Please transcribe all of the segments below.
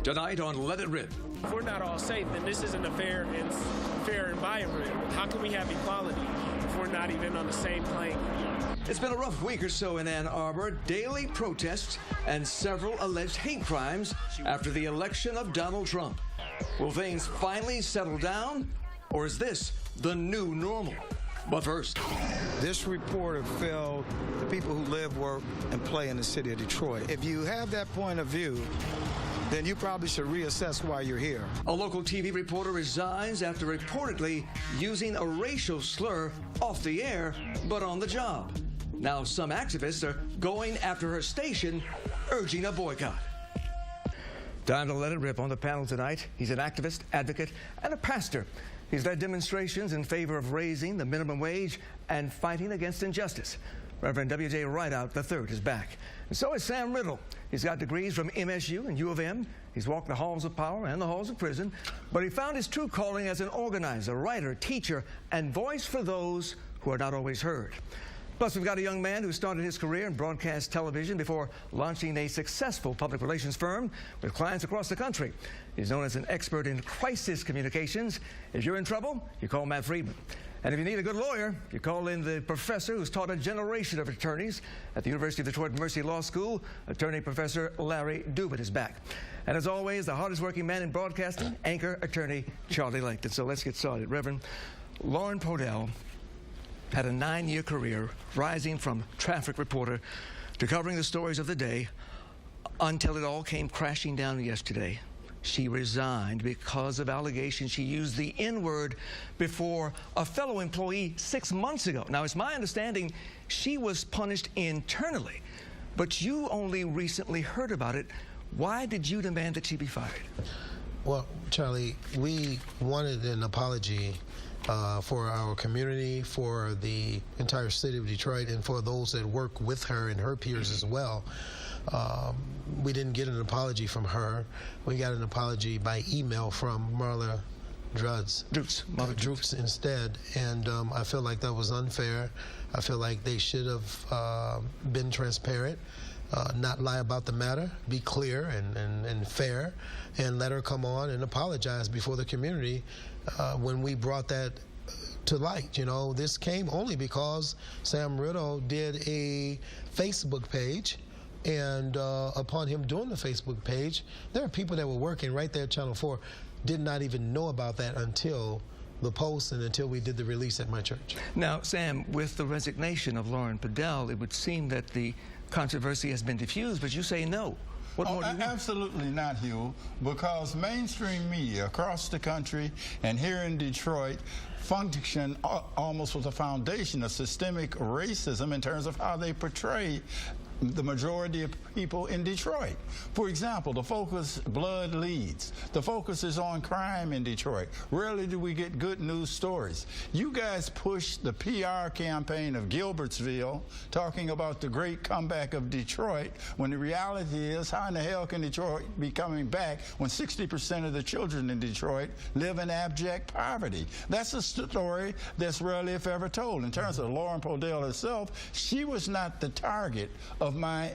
Tonight on Let It Rip. If we're not all safe, then this isn't a fair environment. How can we have equality if we're not even on the same plane? It's been a rough week or so in Ann Arbor. Daily protests and several alleged hate crimes after the election of Donald Trump. Will things finally settle down, or is this the new normal? But first, this reporter failed the people who live, work, and play in the city of Detroit. If you have that point of view, then you probably should reassess why you're here. A local TV reporter resigns after reportedly using a racial slur off the air, but on the job. Now some activists are going after her station, urging a boycott. Time to let it rip on the panel tonight. He's an activist, advocate, and a pastor. He's led demonstrations in favor of raising the minimum wage and fighting against injustice. Reverend W.J. Rideout III is back. And so is Sam Riddle. He's got degrees from MSU and U of M. He's walked the halls of power and the halls of prison. But he found his true calling as an organizer, writer, teacher, and voice for those who are not always heard. Plus, we've got a young man who started his career in broadcast television before launching a successful public relations firm with clients across the country. He's known as an expert in crisis communications. If you're in trouble, you call Matt Friedman. And if you need a good lawyer, you call in the professor who's taught a generation of attorneys at the University of Detroit Mercy Law School. Attorney Professor Larry Dubin is back. And as always, the hardest working man in broadcasting, anchor attorney Charlie Langton. So let's get started. Reverend Lauren Podell had a 9-year career, rising from traffic reporter to covering the stories of the day until it all came crashing down yesterday. She resigned because of allegations she used the N-word before a fellow employee 6 months ago. Now, it's my understanding she was punished internally, but you only recently heard about it. Why did you demand that she be fired? Well, Charlie, we wanted an apology for our community, for the entire city of Detroit, and for those that work with her and her peers as well. We didn't get an apology from her. We got an apology by email from Marla Drutz instead, and I feel like that was unfair. I feel like they should have been transparent, not lie about the matter, be clear and fair, and let her come on and apologize before the community when we brought that to light. You know, this came only because Sam Riddle did a Facebook page, and upon him doing the Facebook page, there are people that were working right there at Channel 4 did not even know about that until the post and until we did the release at my church. Now, Sam, with the resignation of Lauren Podell, it would seem that the controversy has been diffused, but you say no. What more do you want? Absolutely not, Huel, because mainstream media across the country and here in Detroit function almost with a foundation of systemic racism in terms of how they portray the majority of people in Detroit. For example, the focus, blood leads. The focus is on crime in Detroit. Rarely do we get good news stories. You guys push the PR campaign of Gilbertsville, talking about the great comeback of Detroit, when the reality is, how in the hell can Detroit be coming back when 60% of the children in Detroit live in abject poverty? That's a story that's rarely, if ever, told. In terms of Lauren Podell herself, she was not the target of my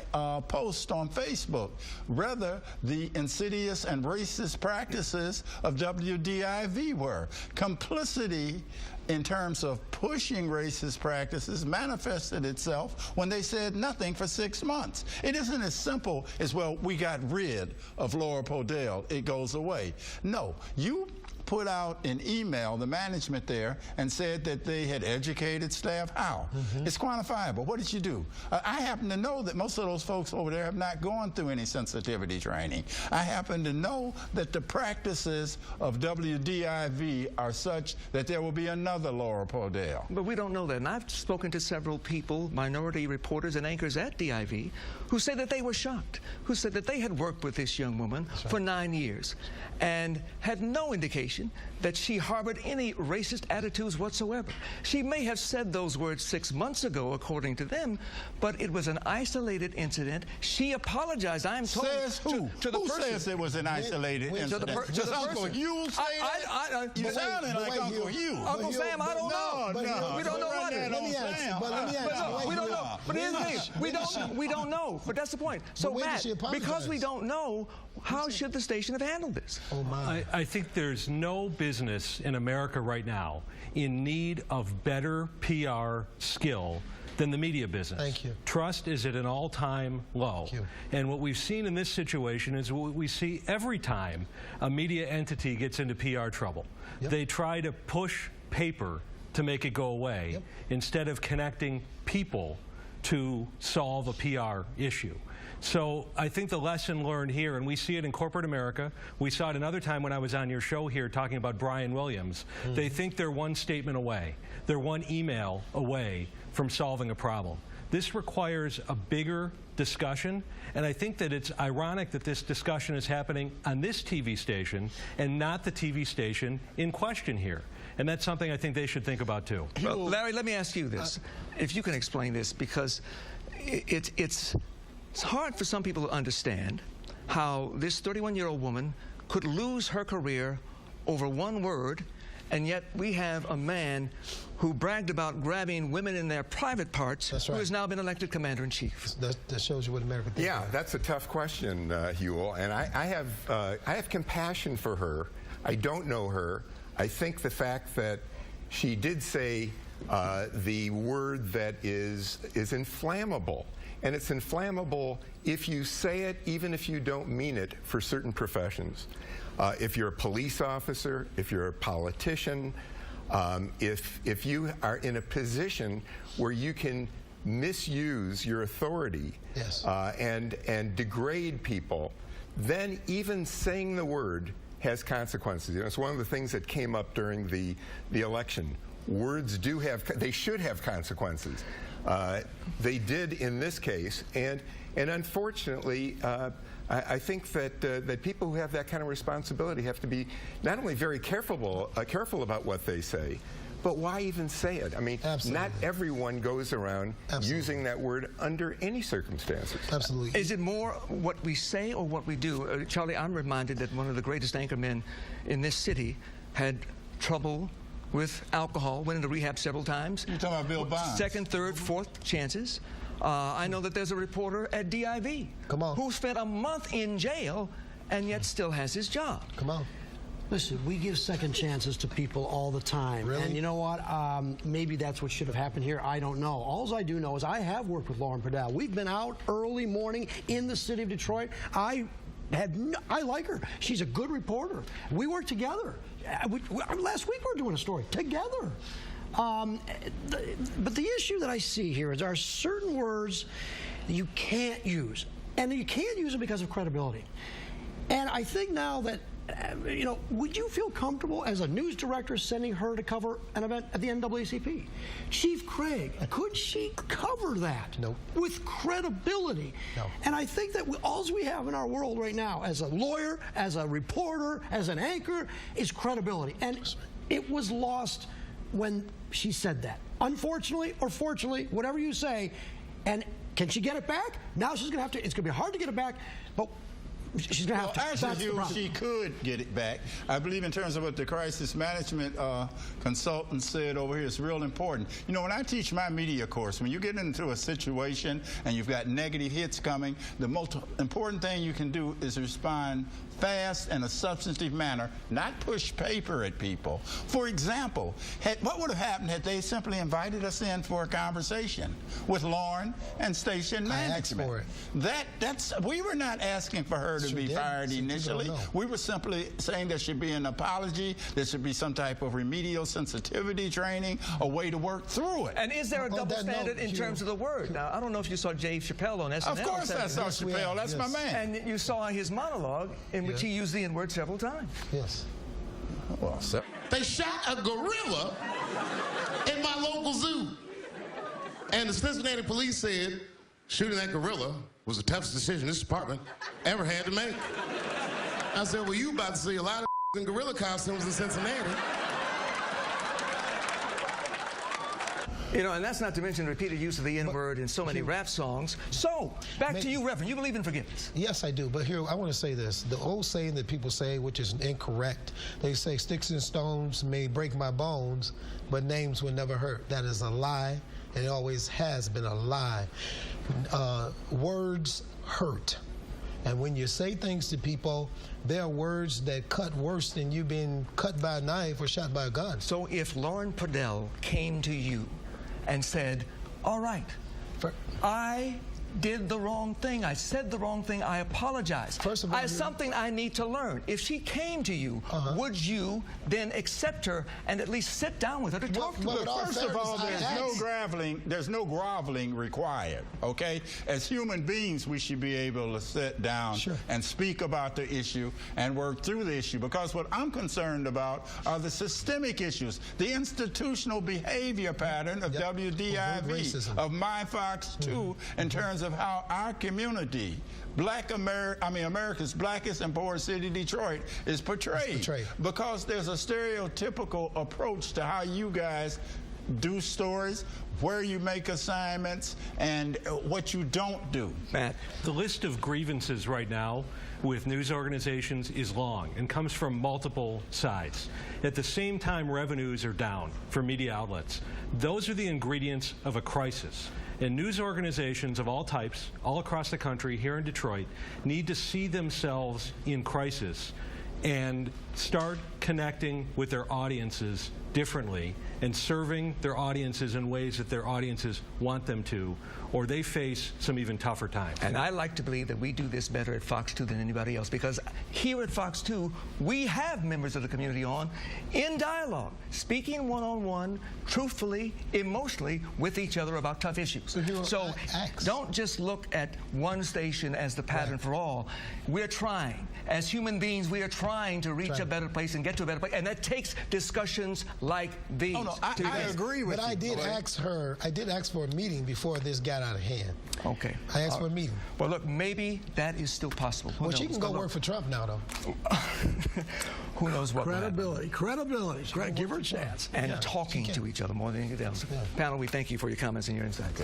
post on Facebook. Rather, the insidious and racist practices of WDIV were. Complicity in terms of pushing racist practices manifested itself when they said nothing for 6 months. It isn't as simple as, well, we got rid of Lauren Podell, it goes away. No, you put out an email, the management there, and said that they had educated staff. How? It's quantifiable. What did you do? I happen to know that most of those folks over there have not gone through any sensitivity training. I happen to know that the practices of WDIV are such that there will be another Laura Podell. But we don't know that. And I've spoken to several people, minority reporters and anchors at DIV, who say that they were shocked, who said that they had worked with this young woman for 9 years and had no indication that she harbored any racist attitudes whatsoever. She may have said those words 6 months ago, according to them, but it was an isolated incident. She apologized, I'm told. Says who? To the who person. Says it was an isolated incident? Does Uncle Huel say that? You sounded like Uncle Huel. Uncle Sam, I don't know. No, we don't know what it is. Let me ask. We don't know. But we don't know. But that's the point. So Matt, because we don't know, how should the station have handled this? Oh my! I think there's no business in America right now in need of better PR skill than the media business. Thank you. Trust is at an all-time low. Thank you. And what we've seen in this situation is what we see every time a media entity gets into PR trouble. Yep. They try to push paper to make it go away, yep, instead of connecting people to solve a PR issue. So I think the lesson learned here, and we see it in corporate America, we saw it another time when I was on your show here talking about Brian Williams. They think they're one statement away, they're one email away from solving a problem. This requires a bigger discussion, and I think that it's ironic that this discussion is happening on this TV station and not the TV station in question here. And that's something I think they should think about too. Well, Larry, let me ask you this, if you can explain this, because it's hard for some people to understand how this 31-year-old woman could lose her career over one word, and yet we have a man who bragged about grabbing women in their private parts, That's right, who has now been elected commander-in-chief. That shows you what America thinks. Yeah, that's a tough question, Huel, and I have compassion for her. I don't know her. I think the fact that she did say the word that is inflammable, and it's inflammable if you say it, even if you don't mean it, for certain professions. If you're a police officer, if you're a politician, if you are in a position where you can misuse your authority, yes, and degrade people, then even saying the word has consequences. You know, it's one of the things that came up during the election. Words they should have consequences. They did in this case, and unfortunately, I think that people who have that kind of responsibility have to be not only very careful about what they say, but why even say it? I mean, absolutely, not everyone goes around using that word under any circumstances. Absolutely. Is it more what we say or what we do? Charlie, I'm reminded that one of the greatest anchormen in this city had trouble with alcohol, went into rehab several times. You're talking about Bill Bonds. Second, third, fourth chances. I know that there's a reporter at DIV who spent a month in jail and yet still has his job. Come on. Listen, we give second chances to people all the time. Really? And you know what? Maybe that's what should have happened here. I don't know. All I do know is I have worked with Lauren Podell. We've been out early morning in the city of Detroit. I like her. She's a good reporter. We work together. Last week we were doing a story together. But the issue that I see here is there are certain words that you can't use. And you can't use them because of credibility. And I think now that, you know, would you feel comfortable as a news director sending her to cover an event at the NAACP? Chief Craig, could she cover that? Nope. With credibility? No. And I think that all we have in our world right now, as a lawyer, as a reporter, as an anchor, is credibility. And it was lost when she said that. Unfortunately, or fortunately, whatever you say, and can she get it back? Now she's going to have to, it's going to be hard to get it back, but she's going to have to. Actually, she could get it back. I believe in terms of what the crisis management consultant said over here, it's real important. You know, when I teach my media course, when you get into a situation and you've got negative hits coming, the most important thing you can do is respond fast and a substantive manner, not push paper at people. For example, what would have happened had they simply invited us in for a conversation with Lauren and station management? I asked for it. We were not asking for her to be fired initially. We were simply saying there should be an apology, there should be some type of remedial sensitivity training, a way to work through it. And is there a double standard in terms of the word? Now, I don't know if you saw Dave Chappelle on SNL. Of course I saw Chappelle. That's my man. And you saw his monologue in which he used the N-word several times. Yes. Well, sir. They shot a gorilla in my local zoo. And the Cincinnati police said shooting that gorilla was the toughest decision this department ever had to make. I said, well, you about to see a lot of in gorilla costumes in Cincinnati. You know, and that's not to mention the repeated use of the N-word in so many rap songs. So, back to you, Reverend. You believe in forgiveness? Yes, I do. But here, I want to say this. The old saying that people say, which is incorrect, they say sticks and stones may break my bones, but names will never hurt. That is a lie, and it always has been a lie. Words hurt. And when you say things to people, there are words that cut worse than you being cut by a knife or shot by a gun. So if Lauren Podell came to you and said, all right, I did the wrong thing, I said the wrong thing, I apologize. First of all, something I need to learn. If she came to you, would you then accept her and at least sit down with her to talk to her? First of all, there's no groveling required, okay? As human beings, we should be able to sit down and speak about the issue and work through the issue, because what I'm concerned about are the systemic issues, the institutional behavior pattern of WDIV, of MyFox 2, in terms of how our community, America's blackest and poorest city, Detroit, is portrayed. Because there's a stereotypical approach to how you guys do stories, where you make assignments, and what you don't do. Matt, the list of grievances right now with news organizations is long and comes from multiple sides. At the same time, revenues are down for media outlets. Those are the ingredients of a crisis. And news organizations of all types, all across the country, here in Detroit, need to see themselves in crisis and start connecting with their audiences differently and serving their audiences in ways that their audiences want them to, or they face some even tougher times. And I like to believe that we do this better at Fox 2 than anybody else, because here at Fox 2, we have members of the community on in dialogue, speaking one-on-one, truthfully, emotionally, with each other about tough issues. So don't just look at one station as the pattern for all. We're trying. As human beings, we are trying to reach a better place and get to a better place, and that takes discussions like these. Oh, no, I agree with you. But I did ask her, I did ask for a meeting before this got out of hand. Okay. I asked for a meeting. Well, look, maybe that is still possible. Well, she can go work for Trump now, though. Who knows what Credibility. Give her a chance. And talking to each other more than anything else. Panel, we thank you for your comments and your insights.